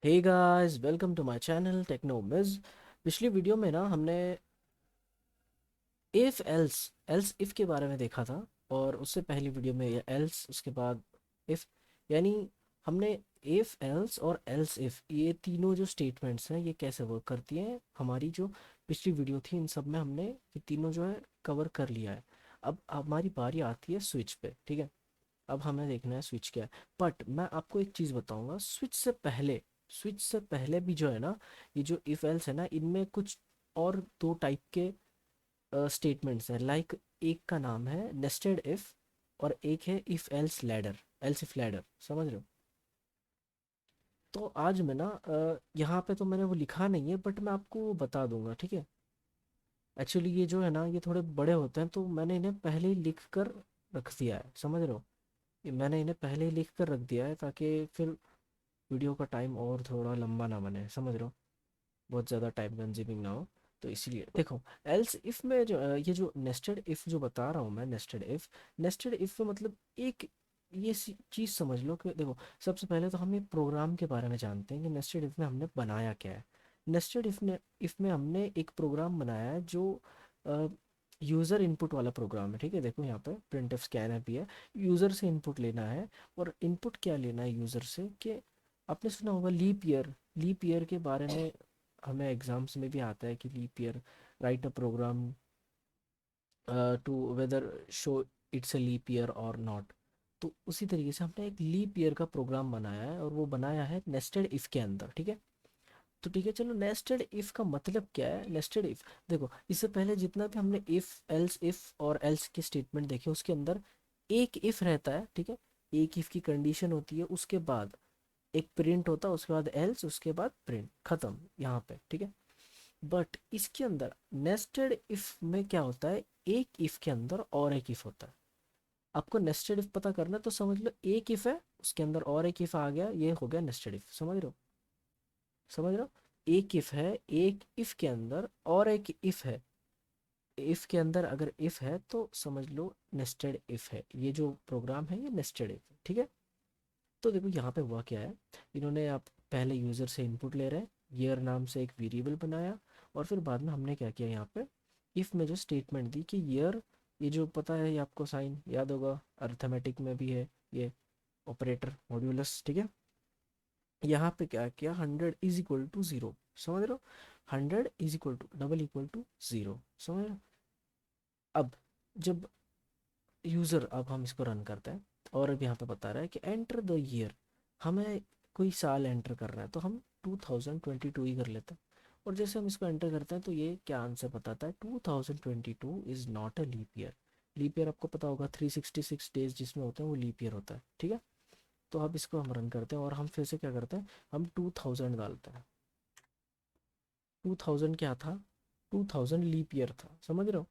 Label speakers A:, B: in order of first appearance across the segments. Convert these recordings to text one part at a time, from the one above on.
A: Hey guys, welcome to my channel Technomiz. पिछली video में ना हमने इफ एल्स एल्स इफ के बारे में देखा था। और उससे पहली वीडियो में एल्स, उसके बाद इफ, यानी हमने इफ एल्स और एल्स इफ, ये तीनों जो स्टेटमेंट्स हैं ये कैसे वर्क करती हैं। हमारी जो पिछली वीडियो थी इन सब में हमने ये तीनों जो है कवर कर लिया है। अब हमारी बारी आती है स्विच पे, ठीक है। अब हमें देखना है स्विच क्या है। बट मैं आपको एक चीज़ बताऊंगा, स्विच से पहले भी जो है ना, ये जो इफ एल्स है ना, इनमें कुछ और दो टाइप के स्टेटमेंट्स हैं। लाइक एक का नाम है नेस्टेड इफ और एक है if else ladder, else if ladder, समझ रहे हो। तो आज मैं ना यहाँ पे तो मैंने वो लिखा नहीं है, बट मैं आपको वो बता दूंगा, ठीक है। एक्चुअली ये जो है ना, ये थोड़े बड़े होते हैं तो मैंने इन्हें पहले ही लिख कर रख दिया है, समझ रहे हो। ये मैंने इन्हें पहले ही लिख कर रख दिया है ताकि फिर वीडियो का टाइम और थोड़ा लंबा ना बने, समझ रहे हो, बहुत ज़्यादा टाइम कंज्यूमिंग ना हो। तो इसीलिए देखो, एल्स इफ में जो ये जो नेस्टेड इफ जो बता रहा हूँ मैं, नेस्टेड इफ में मतलब एक ये चीज़ समझ लो कि देखो, सबसे पहले तो हम ये प्रोग्राम के बारे में जानते हैं कि नेस्टेड इफ में हमने बनाया क्या है। नेस्टेड इफ में हमने एक प्रोग्राम बनाया है जो यूज़र इनपुट वाला प्रोग्राम है, ठीक है। देखो यहाँ पे प्रिंट एफ स्कैन है भी है, यूज़र से इनपुट लेना है। और इनपुट क्या लेना है यूज़र से, कि आपने सुना होगा लीप ईयर के बारे में। हमें एग्जाम्स में भी आता है कि leap year, write a program to whether show it's a leap year और नॉट। तो उसी तरीके से हमने एक लीप ईयर का प्रोग्राम बनाया है और वो बनाया है नेस्टेड इफ के अंदर, ठीक है। तो ठीक है, चलो नेस्टेड इफ का मतलब क्या है। नेस्टेड इफ, देखो इससे पहले जितना भी हमने इफ और एल्स के स्टेटमेंट देखे, उसके अंदर एक इफ रहता है, ठीक है। एक इफ की कंडीशन होती है, उसके बाद एक प्रिंट होता है, उसके बाद एल्स, उसके बाद प्रिंट, खत्म यहाँ पे, ठीक है। बट इसके अंदर नेस्टेड इफ में क्या होता है, एक इफ के अंदर और एक इफ होता है। आपको नेस्टेड इफ पता करना है तो समझ लो, एक इफ है उसके अंदर और एक इफ आ गया, ये हो गया नेस्टेड इफ, समझ रहे हो। एक इफ है, एक इफ के अंदर और एक इफ है। इफ के अंदर अगर इफ है तो समझ लो नेस्टेड इफ है, ये जो प्रोग्राम है ये नेस्टेड इफ है, ठीक है। तो देखो यहाँ पे हुआ क्या है, इन्होंने आप पहले यूज़र से इनपुट ले रहे हैं, ईयर नाम से एक वेरिएबल बनाया। और फिर बाद में हमने क्या किया, यहाँ पे इफ़ में जो स्टेटमेंट दी कि ईयर, ये जो पता है, ये आपको साइन याद होगा, अर्थमेटिक में भी है ये, ऑपरेटर मॉड्यूलस, ठीक है। यहाँ पे क्या किया, 100 इज इक्वल टू 0, समझ रहे हो। 100 is equal to double equal to 0, समझ रहे हो। अब जब यूज़र, अब हम इसको रन करते हैं और अब यहाँ पे बता रहा है कि एंटर द ईयर, हमें कोई साल एंटर करना है तो हम 2022 ही कर लेते हैं। और जैसे हम इसको एंटर करते हैं तो ये क्या आंसर बताता है, 2022 is not a leap year. Leap year आपको पता होगा, 366 डेज जिसमें होते हैं वो लीप ईयर होता है, ठीक है। तो अब इसको हम रन करते हैं और हम फिर से क्या करते हैं, हम 2000 डालते हैं। 2000 क्या था, 2000 लीप ईयर था, समझ रहे हो।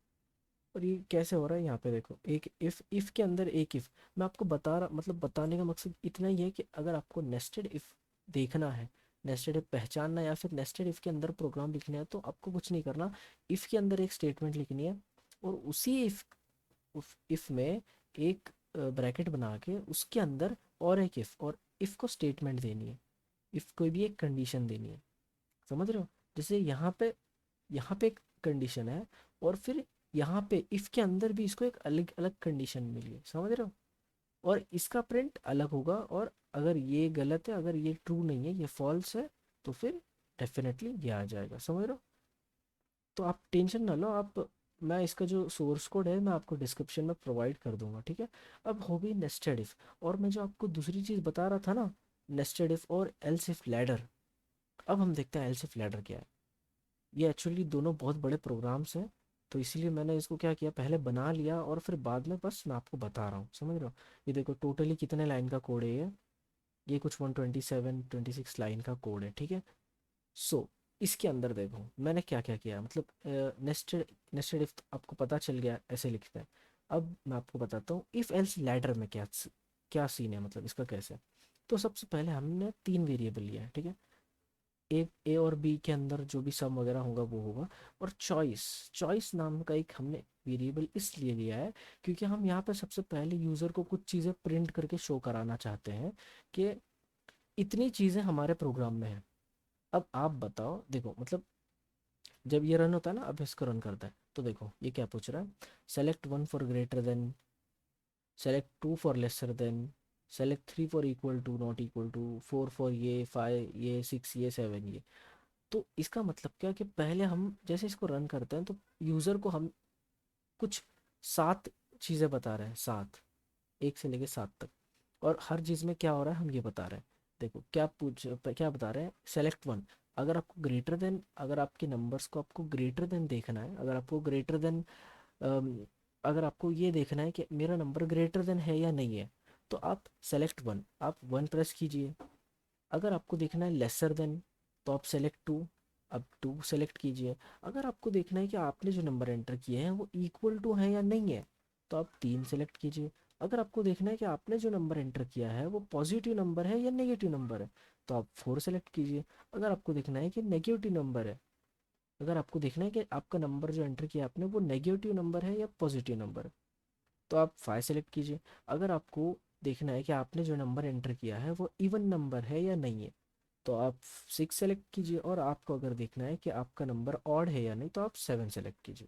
A: और ये कैसे हो रहा है, यहाँ पे देखो, एक इफ के अंदर एक इफ। मैं आपको बता रहा, मतलब बताने का मकसद इतना ही है कि अगर आपको नेस्टेड इफ देखना है, नेस्टेड इफ पहचानना है, या फिर नेस्टेड इफ के अंदर प्रोग्राम लिखना है, तो आपको कुछ नहीं करना। इफ के अंदर एक स्टेटमेंट लिखनी है और उसी इफ में एक ब्रैकेट बना के उसके अंदर और एक इफ, और इफ को स्टेटमेंट देनी है, इफ कोई भी एक कंडीशन देनी है, समझ रहे हो। जैसे यहाँ पे एक कंडीशन है, और फिर यहाँ पे इफ के अंदर भी इसको एक अलग अलग कंडीशन मिली है, समझ रहे हो। और इसका प्रिंट अलग होगा, और अगर ये गलत है, अगर ये ट्रू नहीं है, ये फॉल्स है, तो फिर डेफिनेटली ये आ जाएगा, समझ रहे हो। तो आप टेंशन ना लो, आप, मैं इसका जो सोर्स कोड है मैं आपको डिस्क्रिप्शन में प्रोवाइड कर दूंगा, ठीक है। अब हो गई नेस्टेड इफ, और मैं जो आपको दूसरी चीज़ बता रहा था ना, नेस्टेड इफ और एल्स इफ लैडर। अब हम देखते हैं एल्स इफ लैडर क्या है। ये एक्चुअली दोनों बहुत बड़े प्रोग्राम्स हैं, तो इसीलिए मैंने इसको क्या किया, पहले बना लिया और फिर बाद में बस मैं आपको बता रहा हूँ, समझ रहे हो। ये देखो टोटली कितने लाइन का कोड है ये कुछ 127-126 लाइन का कोड है, ठीक है। सो इसके अंदर देखो मैंने क्या क्या किया, मतलब नेस्टेड नेस्टेड इफ आपको पता चल गया ऐसे लिखते हैं। अब मैं आपको बताता हूँ इफ एल्स लैडर में क्या क्या सीन है, मतलब इसका कैसे है। तो सबसे पहले हमने तीन वेरिएबल लिया है, ठीक है। ए और बी के अंदर जो भी सम वगैरह होगा वो होगा। और चॉइस चॉइस नाम का एक हमने वेरिएबल इसलिए लिया है क्योंकि हम यहाँ पे सबसे पहले यूज़र को कुछ चीज़ें प्रिंट करके शो कराना चाहते हैं कि इतनी चीज़ें हमारे प्रोग्राम में है। अब आप बताओ, देखो मतलब जब ये रन होता है ना, अब इसको रन करता है तो देखो ये क्या पूछ रहा है, select one for greater than, select two for lesser than, select three for equal to not equal to, four for ये, फाइव ये, सिक्स ये, सेवन ये। तो इसका मतलब क्या कि पहले हम जैसे इसको रन करते हैं तो यूज़र को हम कुछ 7 चीज़ें बता रहे हैं, 7, 1 से लेके 7 तक। और हर चीज़ में क्या हो रहा है हम ये बता रहे हैं। देखो क्या बता रहे हैं, सेलेक्ट वन। अगर आपको ग्रेटर देन, अगर आपके नंबर्स को आपको ग्रेटर देन देखना है, अगर आपको ग्रेटर देन, अगर आपको ये देखना है कि मेरा नंबर ग्रेटर देन है या नहीं है, तो आप सेलेक्ट वन, आप वन प्रेस कीजिए। अगर आपको देखना है लेसर देन, तो आप सेलेक्ट टू, अब टू सेलेक्ट कीजिए। अगर आपको देखना है कि आपने जो नंबर एंटर किए हैं वो इक्वल टू है या नहीं है, तो आप 3 सेलेक्ट कीजिए। अगर आपको देखना है कि आपने जो नंबर एंटर किया है वो पॉजिटिव नंबर है या नेगेटिव नंबर है, तो आप 4 सेलेक्ट कीजिए। अगर आपको देखना है कि नेगेटिव नंबर है, अगर आपको देखना है कि आपका नंबर जो एंटर किया आपने वो नेगेटिव नंबर है या पॉजिटिव नंबर है, तो आप 5 सेलेक्ट कीजिए। अगर आपको देखना है कि आपने जो नंबर एंटर किया है वो इवन नंबर है या नहीं है, तो आप 6 सेलेक्ट कीजिए। और आपको अगर देखना है कि आपका नंबर ऑड है या नहीं, तो आप 7 सेलेक्ट कीजिए।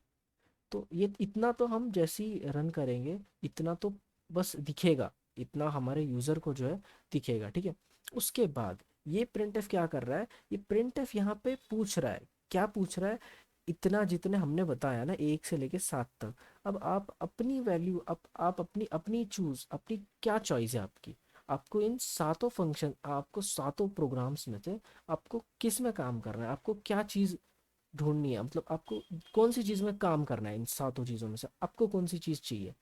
A: तो ये इतना तो हम जैसे ही रन करेंगे इतना तो बस दिखेगा, इतना हमारे यूज़र को जो है दिखेगा, ठीक है। उसके बाद ये प्रिंटफ क्या कर रहा है, ये प्रिंटफ यहाँ पे पूछ रहा है, क्या पूछ रहा है, इतना जितने हमने बताया ना 1 से लेके 7 तक। अब आप अपनी वैल्यू, आप अपनी अपनी चूज, अपनी क्या चॉइस है आपकी, आपको इन सातों फंक्शन, आपको सातों प्रोग्राम्स में से आपको किस में काम करना है, आपको क्या चीज़ ढूंढनी है, मतलब आपको कौन सी चीज़ में काम करना है, इन सातों चीज़ों में से आपको कौन सी चीज़ चाहिए।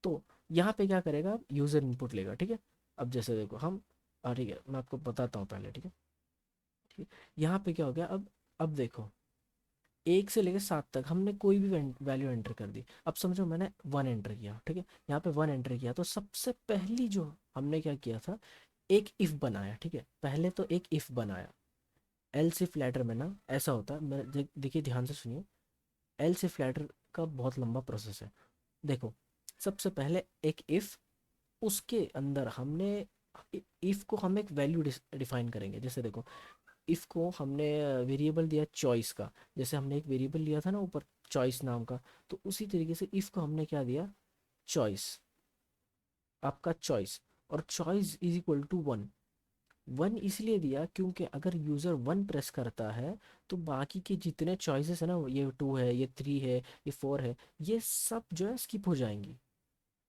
A: तो यहाँ पे क्या करेगा, यूज़र इनपुट लेगा, ठीक है। अब जैसे देखो हम, ठीक है मैं आपको बताता हूँ पहले, ठीक है। ठीक है, यहाँ पे क्या हो गया, अब देखो 1 से लेकर 7 तक हमने कोई भी वैल्यू एंटर कर दी। अब समझो मैंने 1 एंटर किया, ठीक है, यहाँ पे 1 एंटर किया तो सबसे पहली जो हमने क्या किया था, एक इफ़ बनाया, ठीक है, पहले तो एक इफ़ बनाया। एल्स इफ लैडर में ना ऐसा होता है, मैं देखिए ध्यान से सुनिए, एल्स इफ लैडर का बहुत लंबा प्रोसेस है। देखो सबसे पहले एक इफ़, उसके अंदर हमने इफ़ को हम एक वैल्यू डिफाइन करेंगे। जैसे देखो इफ़ को हमने वेरिएबल दिया चॉइस का, जैसे हमने एक वेरिएबल लिया था ना ऊपर चॉइस नाम का, तो उसी तरीके से इफ़ को हमने क्या दिया, चॉइस, आपका चॉइस, और choice is equal to one. One इसलिए दिया क्योंकि अगर यूज़र वन प्रेस करता है तो बाकी के जितने चॉइसेस है ना, ये टू है, ये थ्री है, ये फोर है, ये सब जो है स्किप हो जाएंगी।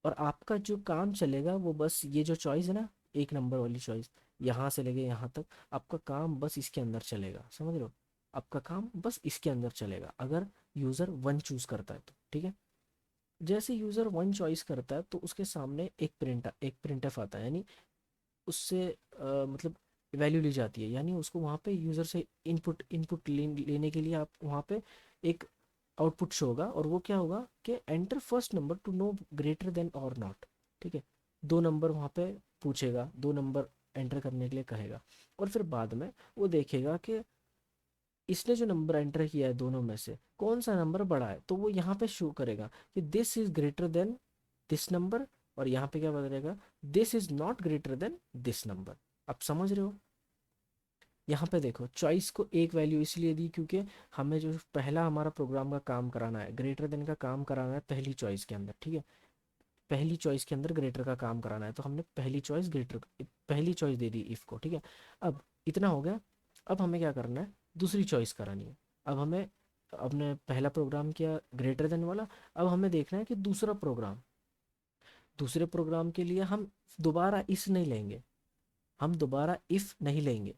A: और आपका जो काम चलेगा वो बस ये जो चॉइस है ना, 1 नंबर वाली चॉइस, यहाँ से लेके यहाँ तक आपका काम बस इसके अंदर चलेगा, समझ रहे हो। आपका काम बस इसके अंदर चलेगा अगर यूज़र वन चूज़ करता है तो, ठीक है। जैसे यूज़र वन चॉइस करता है तो उसके सामने एक प्रिंटफ आता है, यानी उससे मतलब वैल्यू ली जाती है, यानी उसको वहाँ पे यूज़र से लेने के लिए आप वहाँ पे एक आउटपुट शो होगा, और वो क्या होगा कि enter first number to know greater than और नॉट, ठीक है। 2 नंबर वहाँ पे पूछेगा, 2 नंबर एंटर करने के लिए कहेगा, और फिर बाद में वो देखेगा कि इसने जो नंबर एंटर किया है दोनों में से कौन सा नंबर बड़ा है, तो वो यहाँ पे शो करेगा कि this is greater than this number, और यहाँ पे क्या बदलेगा, this is not greater than this number. आप समझ रहे हो। यहाँ पे देखो चॉइस को एक वैल्यू इसलिए दी क्योंकि हमें जो पहला हमारा प्रोग्राम का काम कराना है, ग्रेटर देन का काम कराना है पहली चॉइस के अंदर, ठीक है। पहली चॉइस के अंदर ग्रेटर का काम कराना है, तो हमने पहली चॉइस दे दी इफ को, ठीक है। अब इतना हो गया। अब हमें क्या करना है, दूसरी चॉइस करानी है। अब हमें, अपने पहला प्रोग्राम किया ग्रेटर देन वाला, अब हमें देखना है कि दूसरे प्रोग्राम के लिए हम दोबारा इस नहीं लेंगे, हम दोबारा इफ़ नहीं लेंगे,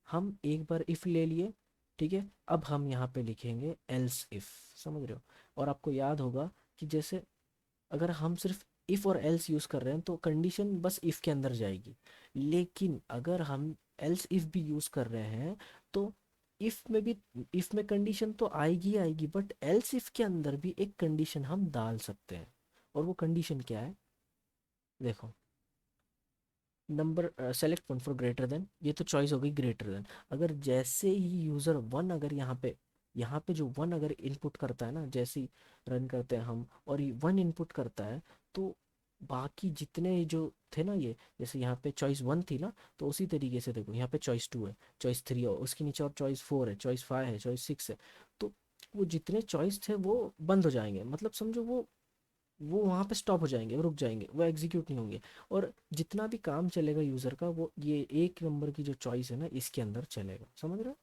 A: हम एक बार इफ़ ले लिए, ठीक है। अब हम यहाँ पे लिखेंगे एल्स इफ़, समझ रहे हो। और आपको याद होगा कि जैसे अगर हम सिर्फ इफ़ और एल्स यूज़ कर रहे हैं तो कंडीशन बस इफ़ के अंदर जाएगी, लेकिन अगर हम एल्स इफ़ भी यूज़ कर रहे हैं तो इफ़ में कंडीशन तो आएगी ही आएगी, बट एल्स इफ़ के अंदर भी एक कंडीशन हम डाल सकते हैं। और वो कंडीशन क्या है, देखो number select one for greater then, ये तो चॉइस हो गई ग्रेटर देन। अगर जैसे ही यूज़र वन, अगर यहाँ पे जो वन अगर इनपुट करता है ना, जैसे ही रन करते हैं हम और ये वन इनपुट करता है, तो बाकी जितने जो थे ना ये, जैसे यहाँ पे चॉइस 1 थी ना, तो उसी तरीके से देखो यहाँ पे चॉइस 2 है, चॉइस 3 है, उसके नीचे और चॉइस 4 है, चॉइस 5 है, चॉइस 6 है। तो वो जितने चॉइस थे वो बंद हो जाएंगे, मतलब समझो वो वहाँ पे स्टॉप हो जाएंगे, वो रुक जाएंगे, वो एग्जीक्यूट नहीं होंगे। और जितना भी काम चलेगा यूज़र का, वो ये एक नंबर की जो चॉइस है ना इसके अंदर चलेगा, समझ रहे हो।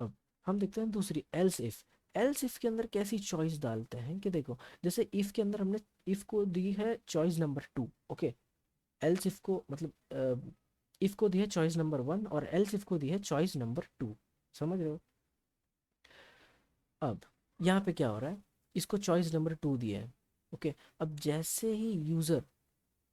A: अब हम देखते हैं दूसरी, एल्स इफ। एल्स इफ के अंदर कैसी चॉइस डालते हैं कि देखो, जैसे इफ के अंदर हमने इफ को दी है choice number 2, okay. Else if को मतलब इफ को दी है चॉइस नंबर 1 और एल्स इफ को दी है चॉइस नंबर 2, समझ रहे हो। अब यहाँ पे क्या हो रहा है, इसको चॉइस नंबर 2 दिया है, ओके। अब जैसे ही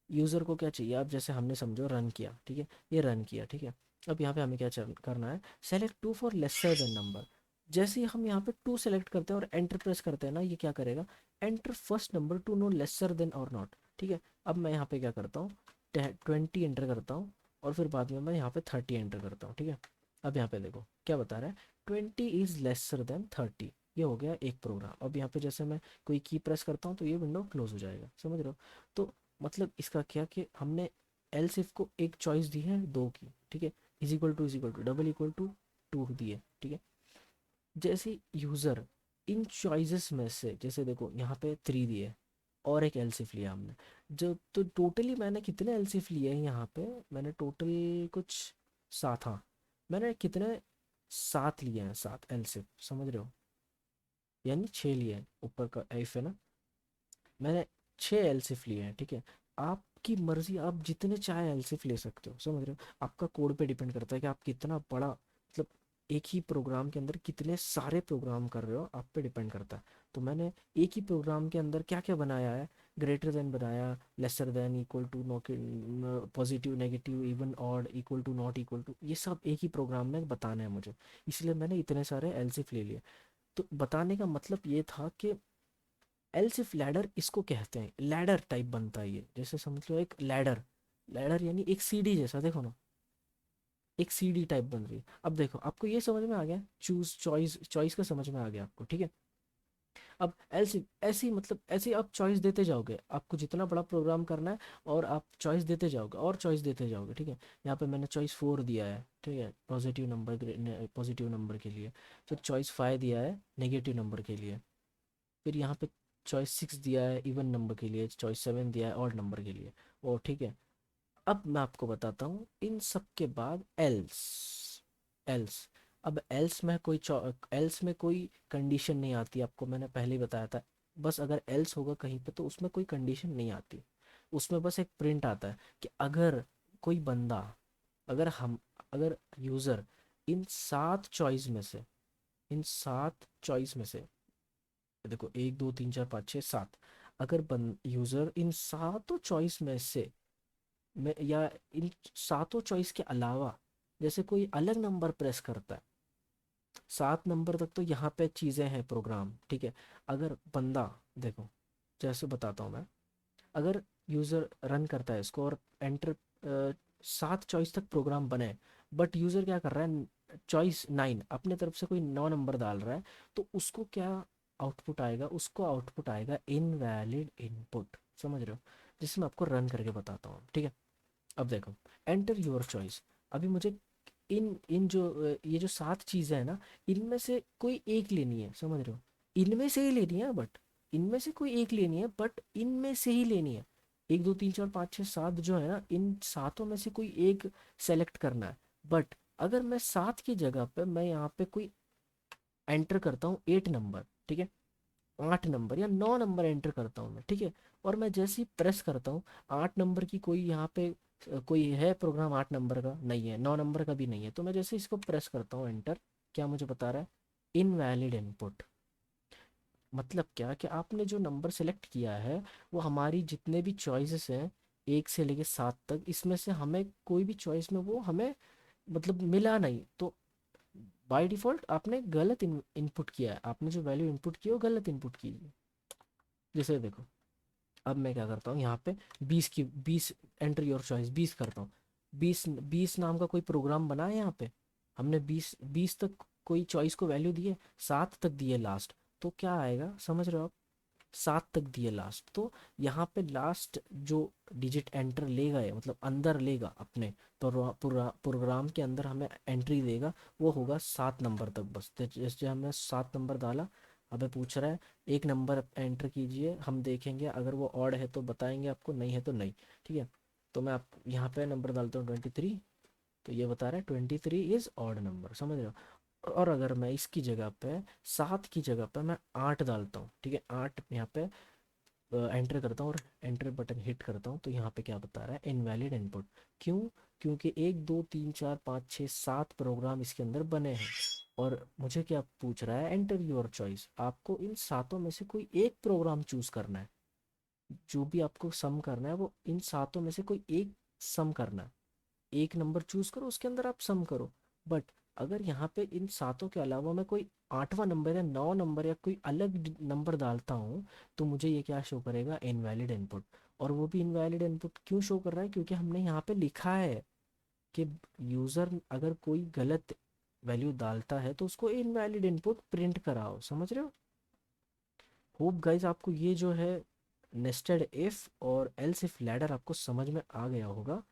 A: यूज़र को क्या चाहिए, अब जैसे हमने समझो रन किया, ठीक है, ये रन किया, ठीक है। अब यहाँ पे हमें क्या करना है, select two for lesser than number. जैसे ही हम यहाँ पे 2 सेलेक्ट करते हैं और एंटर प्रेस करते हैं ना, ये क्या करेगा, enter first number to know lesser than और नॉट, ठीक है। अब मैं यहाँ पे क्या करता हूँ, 20 एंटर करता हूँ और फिर बाद में मैं यहाँ पे 30 एंटर करता हूँ, ठीक है। अब यहाँ पे देखो क्या बता रहा है, 20 इज़ लेसर देन 30। ये हो गया एक प्रोग्राम। अब यहाँ पे जैसे मैं कोई की प्रेस करता हूँ तो ये विंडो क्लोज हो जाएगा, समझ रहे हो। तो मतलब इसका क्या कि हमने एल्स इफ को एक चॉइस दी है 2 की, ठीक है, is equal to double equal to 2 दी है, ठीक है। जैसे यूज़र इन चॉइसेस में से, जैसे देखो यहाँ पे 3 दिए और एक एल्स इफ लिया हमने, जो तो टोटली मैंने कितने एल्स इफ लिए हैं यहाँ पे, मैंने टोटल कुछ 7, हाँ, मैंने कितने 7 लिए हैं, 7 एल्स इफ, समझ रहे हो, यानी 6 लिए हैं, ऊपर का इफ है ना, मैंने 6 एलसिफ लिए हैं, ठीक है। आपकी मर्जी, आप जितने चाहे एलसिफ ले सकते हो, समझ रहे हो। आपका कोड पे डिपेंड करता है कि आप कितना बड़ा, मतलब एक ही प्रोग्राम के अंदर कितने सारे प्रोग्राम कर रहे हो, आप पे डिपेंड करता है। तो मैंने एक ही प्रोग्राम के अंदर क्या क्या बनाया है, ग्रेटर देन बनाया, lesser than, equal to, no, positive, negative, even, odd, equal to, not equal to, ये सब एक ही प्रोग्राम में बताना है मुझे, इसलिए मैंने इतने सारे एलसिफ ले लिए। तो बताने का मतलब ये था कि एल्सिफ लैडर इसको कहते हैं, लैडर टाइप बनता है ये, जैसे समझ लो एक लैडर, लैडर यानी एक सीढ़ी जैसा, देखो ना, एक सीढ़ी टाइप बन रही है। अब देखो आपको ये समझ में आ गया, चूज चॉइस, चॉइस का समझ में आ गया आपको, ठीक है। अब एल्सिफ ऐसी, मतलब ऐसे आप चॉइस देते जाओगे, आपको जितना बड़ा प्रोग्राम करना है और आप चॉइस देते जाओगे और चॉइस देते जाओगे, ठीक है। यहाँ पे मैंने चॉइस 4 दिया है, ठीक है, पॉजिटिव नंबर के लिए। फिर चॉइस 5 दिया है नेगेटिव नंबर के लिए। फिर यहाँ पे चॉइस 6 दिया है इवन नंबर के लिए, चॉइस 7 दिया है ऑड नंबर के लिए, और ठीक है। अब मैं आपको बताता हूँ इन सब के बाद एल्स, एल्स। अब एल्स में कोई कंडीशन नहीं आती, आपको मैंने पहले ही बताया था। बस अगर एल्स होगा कहीं पे तो उसमें कोई कंडीशन नहीं आती, उसमें बस एक प्रिंट आता है कि अगर कोई बंदा, अगर हम, अगर यूज़र इन 7 चॉइस में से, इन 7 चॉइस में से, देखो 1 2 3 4 5 6 7, अगर बन यूज़र इन सातों चॉइस में से, में या इन सातों चॉइस के अलावा जैसे कोई अलग नंबर प्रेस करता है, 7 नंबर तक तो यहाँ पे चीज़ें हैं प्रोग्राम, ठीक है। अगर बंदा, देखो जैसे बताता हूँ मैं, अगर यूज़र रन करता है इसको और एंटर, 7 चॉइस तक प्रोग्राम बने, बट यूज़र क्या कर रहा है, चॉइस 9 अपने तरफ से कोई 9 नंबर डाल रहा है, तो उसको क्या आउटपुट आएगा, उसको आउटपुट आएगा इनवैलिड इनपुट, समझ रहे हो। जिसमें मैं आपको रन करके बताता हूँ, ठीक है। अब देखो, एंटर योर चॉइस। अभी मुझे इन इन जो ये जो 7 चीज़ें हैं ना, इनमें से कोई एक लेनी है, समझ रहे हो, इनमें से ही लेनी है, बट इनमें से कोई एक लेनी है, बट इनमें से ही लेनी है। 1 2 3 4 5 6 7 जो है ना, इन सातों में से कोई एक सेलेक्ट करना है। बट अगर मैं 7 की जगह पे मैं यहाँ पे कोई एंटर करता हूँ 8 नंबर, ठीक है, 8 नंबर या 9 नंबर एंटर करता हूँ मैं, ठीक है। और मैं जैसे ही प्रेस करता हूँ, 8 नंबर की कोई यहाँ पे कोई है प्रोग्राम 8 नंबर का नहीं है, 9 नंबर का भी नहीं है, तो मैं जैसे इसको प्रेस करता हूँ एंटर, क्या मुझे बता रहा है, इनवैलिड इनपुट। मतलब क्या कि आपने जो नंबर सेलेक्ट किया है वो हमारी जितने भी चॉइसेस हैं 1 से लेके 7 तक, इसमें से हमें कोई भी चॉइस में वो हमें मतलब मिला नहीं, तो बाय डिफ़ॉल्ट आपने गलत इनपुट किया है, आपने जो वैल्यू इनपुट की है वो गलत इनपुट की है। जैसे देखो, अब मैं क्या करता हूँ यहाँ पे 20 एंटर योर चॉइस 20 करता हूँ, 20 नाम का कोई प्रोग्राम बना है यहाँ पे, हमने 20 तक कोई चॉइस को वैल्यू दी है, 7 तक दी है लास्ट, तो क्या आएगा समझ रहे हो आप, 7 तक दिए लास्ट, तो यहाँ पे लास्ट जो डिजिट एंटर लेगा, ये मतलब अंदर लेगा अपने प्रोग्राम के अंदर हमें एंट्री देगा, वो होगा 7 नंबर तक बस। तो जैसे हमने 7 नंबर डाला, हमें पूछ रहा है एक नंबर एंटर कीजिए, हम देखेंगे अगर वो ऑड है तो बताएंगे आपको, नहीं है तो नहीं। ठीक है, तो मैं आप यहाँ पे नंबर डालता हूँ 23, तो ये बता रहा है 23 इज़ ऑड नंबर, समझ रहे हो। और अगर मैं इसकी जगह पे 7 की जगह पे मैं 8 डालता हूँ, ठीक है, 8 यहाँ पे एंटर करता हूँ और एंटर बटन हिट करता हूँ, तो यहाँ पे क्या बता रहा है, इनवैलिड इनपुट। क्यों? क्योंकि 1 2 3 4 5 6 7 प्रोग्राम इसके अंदर बने हैं, और मुझे क्या पूछ रहा है, एंटर योर चॉइस, आपको इन सातों में से कोई एक प्रोग्राम चूज करना है। जो भी आपको सम करना है वो इन सातों में से कोई एक सम करना है। एक नंबर चूज करो, उसके अंदर आप सम करो। बट अगर यहाँ पे इन सातों के अलावा मैं कोई 8वां नंबर या 9 नंबर या कोई अलग नंबर डालता हूँ, तो मुझे ये क्या शो करेगा, इनवैलिड इनपुट। और वो भी इनवैलिड इनपुट क्यों शो कर रहा है, क्योंकि हमने यहाँ पे लिखा है कि यूज़र अगर कोई गलत वैल्यू डालता है तो उसको इनवैलिड इनपुट प्रिंट कराओ, समझ रहे हो। होप गाइस आपको ये जो है नेस्टेड इफ और एल्स इफ लैडर आपको समझ में आ गया होगा।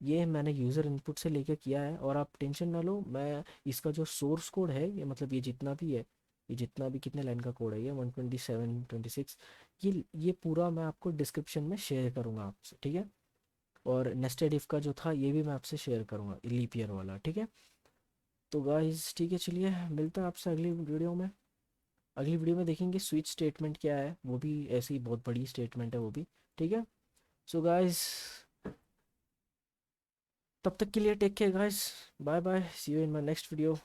A: ये मैंने यूज़र इनपुट से लेके किया है, और आप टेंशन ना लो, मैं इसका जो सोर्स कोड है, ये मतलब ये जितना भी है, ये जितना भी कितने लाइन का कोड है, ये 127 26, ये पूरा मैं आपको डिस्क्रिप्शन में शेयर करूँगा आपसे, ठीक है। और नेस्टेड इफ का जो था ये भी मैं आपसे शेयर करूँगा, लीप ईयर वाला, ठीक है। तो गाइस ठीक है, चलिए मिलता है आपसे अगली वीडियो में। अगली वीडियो में देखेंगे स्विच स्टेटमेंट क्या है, वो भी ऐसी बहुत बड़ी स्टेटमेंट है वो भी, ठीक है। सो गाइस, तब तक के लिए take care guys, bye bye, see you in my next video.